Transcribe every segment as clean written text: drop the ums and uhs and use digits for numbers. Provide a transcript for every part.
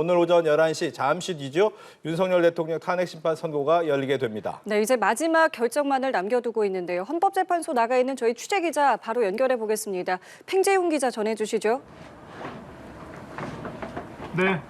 오늘 오전 11시 잠시 뒤죠. 윤석열 대통령 탄핵 심판 선고가 열리게 됩니다. 네, 이제 마지막 결정만을 남겨두고 있는데요. 헌법재판소 나가 있는 저희 취재기자 바로 연결해 보겠습니다. 팽재용 기자 전해주시죠. 네,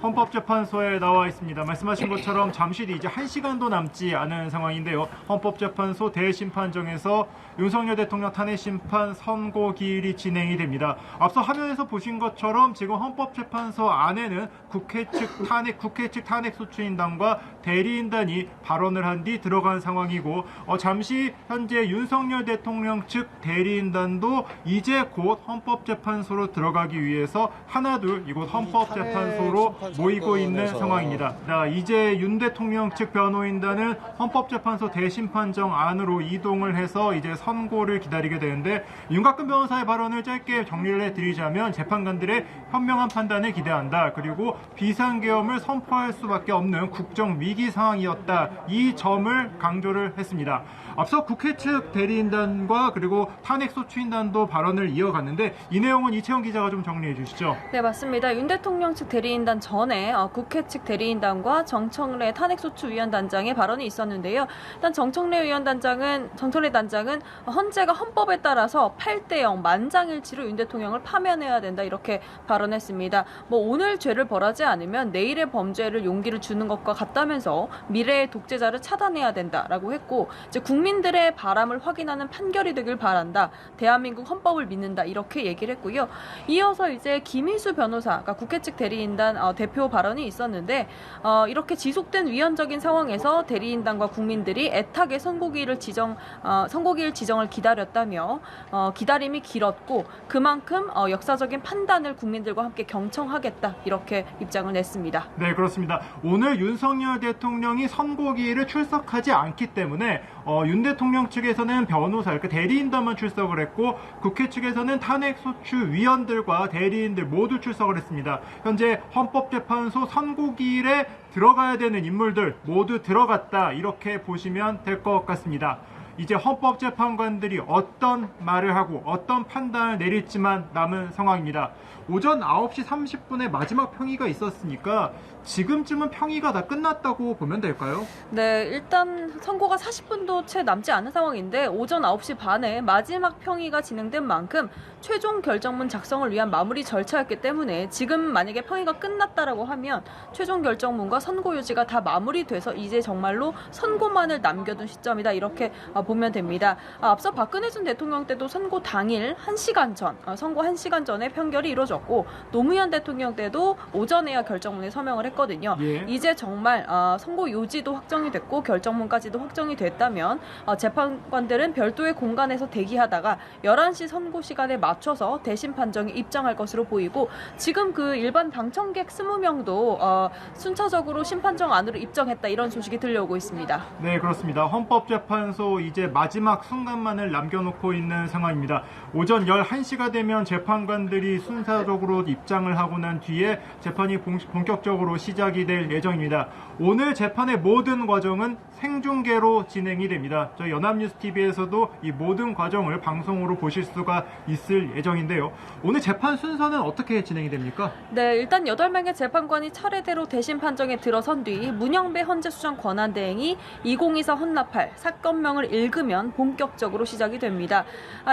헌법재판소에 나와 있습니다. 말씀하신 것처럼 잠시 뒤 이제 1시간도 남지 않은 상황인데요. 헌법재판소 대심판정에서 윤석열 대통령 탄핵심판 선고 기일이 진행이 됩니다. 앞서 화면에서 보신 것처럼 지금 헌법재판소 안에는 국회 측 탄핵소추인단과 대리인단이 발언을 한 뒤 들어간 상황이고 잠시 현재 윤석열 대통령 측 대리인단도 이제 곧 헌법재판소로 들어가기 위해서 하나둘 이곳 헌법재판소로 모이고 있는 상황입니다. 이제 윤 대통령 측 변호인단은 헌법재판소 대심판정 안으로 이동을 해서 이제 선고를 기다리게 되는데, 윤곽근 변호사의 발언을 짧게 정리를 해드리자면 재판관들의 현명한 판단을 기대한다. 그리고 비상계엄을 선포할 수밖에 없는 국정 위기 상황이었다. 이 점을 강조를 했습니다. 앞서 국회 측 대리인단과 그리고 탄핵소추인단도 발언을 이어갔는데 이 내용은 이채원 기자가 좀 정리해 주시죠. 네, 맞습니다. 윤 대통령 측 대리인단 전에 국회 측 대리인단과 정청래 탄핵소추위원단장의 발언이 있었는데요. 일단 정청래 단장은 헌재가 헌법에 따라서 8대0 만장일치로 윤 대통령을 파면해야 된다 이렇게 발언했습니다. 오늘 죄를 벌하지 않으면 내일의 범죄를 용기를 주는 것과 같다면서 미래의 독재자를 차단해야 된다라고 했고, 이제 국민들의 바람을 확인하는 판결이 되길 바란다. 대한민국 헌법을 믿는다. 이렇게 얘기를 했고요. 이어서 이제 김희수 변호사가 국회 측 대리인단 대표 발언이 있었는데 이렇게 지속된 위헌적인 상황에서 대리인단과 국민들이 애타게 선고기일 지정을 기다렸다며 기다림이 길었고 그만큼 역사적인 판단을 국민들과 함께 경청하겠다. 이렇게 입장을 냈습니다. 네, 그렇습니다. 오늘 윤석열 대통령이 선고기일에 출석하지 않기 때문에 윤 대통령 측에서는 변호사, 그러니까 대리인단만 출석을 했고 국회 측에서는 탄핵소추위원들과 대리인들 모두 출석을 했습니다. 현재 헌법재판소 선고기일에 들어가야 되는 인물들 모두 들어갔다. 이렇게 보시면 될 것 같습니다. 이제 헌법재판관들이 어떤 말을 하고 어떤 판단을 내릴지만 남은 상황입니다. 오전 9시 30분에 마지막 평의가 있었으니까 지금쯤은 평의가 다 끝났다고 보면 될까요? 네, 일단 선고가 40분도 채 남지 않은 상황인데 오전 9시 반에 마지막 평의가 진행된 만큼 최종 결정문 작성을 위한 마무리 절차였기 때문에 지금 만약에 평의가 끝났다라고 하면 최종 결정문과 선고 유지가 다 마무리돼서 이제 정말로 선고만을 남겨둔 시점이다. 이렇게 보면 됩니다. 앞서 박근혜 전 대통령 때도 선고 당일 1시간 전, 선고 1시간 전에 판결이 이루어졌고 노무현 대통령 때도 오전에야 결정문에 서명을 했거든요. 예. 이제 정말 선고 요지도 확정이 됐고 결정문까지도 확정이 됐다면 재판관들은 별도의 공간에서 대기하다가 11시 선고 시간에 맞춰서 대심 판정에 입장할 것으로 보이고, 지금 그 일반 방청객 20명도 순차적으로 심판정 안으로 입정했다. 이런 소식이 들려오고 있습니다. 네, 그렇습니다. 헌법재판소 이제 마지막 순간만을 남겨놓고 있는 상황입니다. 오전 11시가 되면 재판관들이 순차적으로 입장을 하고 난 뒤에 재판이 본격적으로 시작이 될 예정입니다. 오늘 재판의 모든 과정은 생중계로 진행이 됩니다. 저희 연합뉴스TV에서도 이 모든 과정을 방송으로 보실 수가 있을 예정인데요. 오늘 재판 순서는 어떻게 진행이 됩니까? 네, 일단 8명의 재판관이 차례대로 대심 판정에 들어선 뒤 문영배 헌재수장 권한대행이 2024 헌납할 사건명을 읽으면 본격적으로 시작이 됩니다.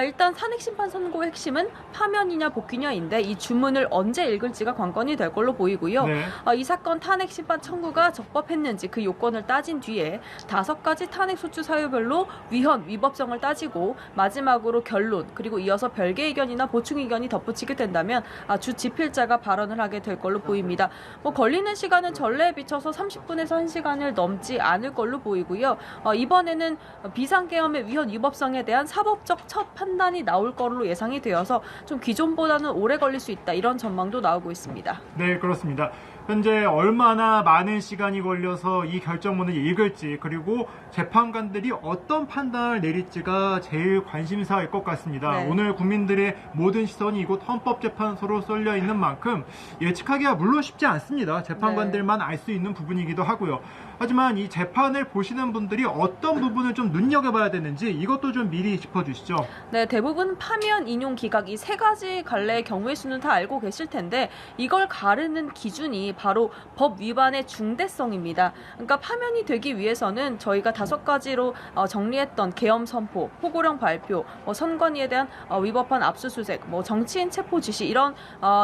일단 탄핵심판 선고의 핵심은 파면이냐 복귀냐인데 이 주문을 언제 읽을지가 관건이 될 걸로 보이고요. 네. 이 사건 탄핵심판 청구가 적법했는지 그 요건을 따진 뒤에 5가지 탄핵소추 사유별로 위헌, 위법성을 따지고 마지막으로 결론, 그리고 이어서 별개 의견이나 보충 의견이 덧붙이게 된다면 주 집필자가 발언을 하게 될 걸로 보입니다. 걸리는 시간은 전례에 비춰서 30분에서 1시간을 넘지 않을 걸로 보이고요. 이번에는 비상계엄의 위헌, 위법성에 대한 사법적 첫 판단이 나올 걸로 예상이 되어서 좀 기존보다는 오래 걸릴 수 있다. 이런 전망도 나오고 있습니다. 네, 그렇습니다. 현재 얼마나 많은 시간이 걸려서 이 결정문을 읽을지, 그리고 재판관들이 어떤 판단을 내릴지가 제일 관심사일 것 같습니다. 네. 오늘 국민들의 모든 시선이 이곳 헌법재판소로 쏠려 있는 만큼 예측하기가 물론 쉽지 않습니다. 재판관들만 알 수 있는 부분이기도 하고요. 하지만 이 재판을 보시는 분들이 어떤 부분을 좀 눈여겨 어떻게 봐야 되는지 이것도 좀 미리 짚어주시죠. 네, 대부분 파면, 인용, 기각 이 세 가지 갈래의 경우의 수는 다 알고 계실 텐데 이걸 가르는 기준이 바로 법 위반의 중대성입니다. 그러니까 파면이 되기 위해서는 저희가 5가지로 정리했던 계엄 선포, 포고령 발표, 선관위에 대한 위법한 압수수색, 정치인 체포 지시 이런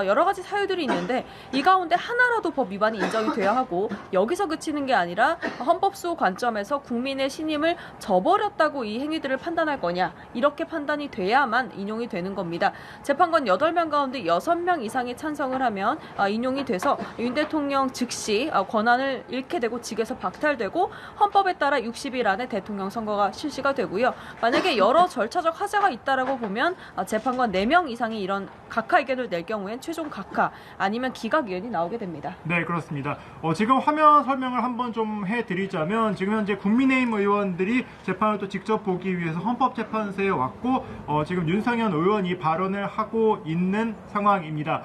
여러 가지 사유들이 있는데 이 가운데 하나라도 법 위반이 인정이 돼야 하고 여기서 그치는 게 아니라 헌법수호 관점에서 국민의 신임을 저버렸다고 이 행위들을 판단할 거냐 이렇게 판단이 돼야만 인용이 되는 겁니다. 재판관 8명 가운데 6명 이상이 찬성을 하면 인용이 돼서 윤 대통령 즉시 권한을 잃게 되고 직에서 박탈되고 헌법에 따라 60일 안에 대통령 선거가 실시가 되고요. 만약에 여러 절차적 하자가 있다라고 보면 재판관 4명 이상이 이런 각하 의견을 낼 경우엔 최종 각하 아니면 기각 의견이 나오게 됩니다. 네, 그렇습니다. 지금 화면 설명을 한번 좀 해드리자면 지금 현재 국민의힘 의원들이 재판을 또 직접 보기 위해서 헌법재판소에 왔고 지금 윤상현 의원이 발언을 하고 있는 상황입니다.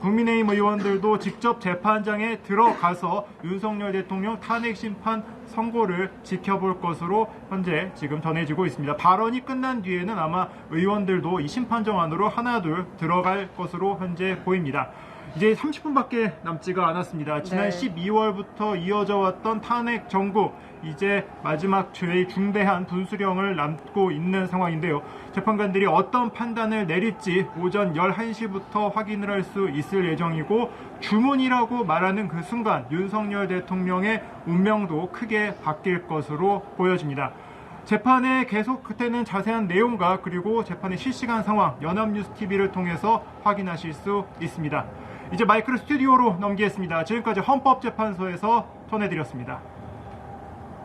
국민의힘 의원들도 직접 재판장에 들어가서 윤석열 대통령 탄핵 심판 선고를 지켜볼 것으로 현재 지금 전해지고 있습니다. 발언이 끝난 뒤에는 아마 의원들도 이 심판정 안으로 하나둘 들어갈 것으로 현재 보입니다. 이제 30분밖에 남지가 않았습니다. 지난 12월부터 이어져 왔던 탄핵 정국 이제 마지막 제일 중대한 분수령을 남고 있는 상황인데요. 재판관들이 어떤 판단을 내릴지 오전 11시부터 확인을 할 수 있을 예정이고 주문이라고 말하는 그 순간 윤석열 대통령의 운명도 크게 바뀔 것으로 보여집니다. 재판의 계속 그때는 자세한 내용과 그리고 재판의 실시간 상황 연합뉴스TV를 통해서 확인하실 수 있습니다. 이제 마이크를 스튜디오로 넘기겠습니다. 지금까지 헌법재판소에서 전해드렸습니다.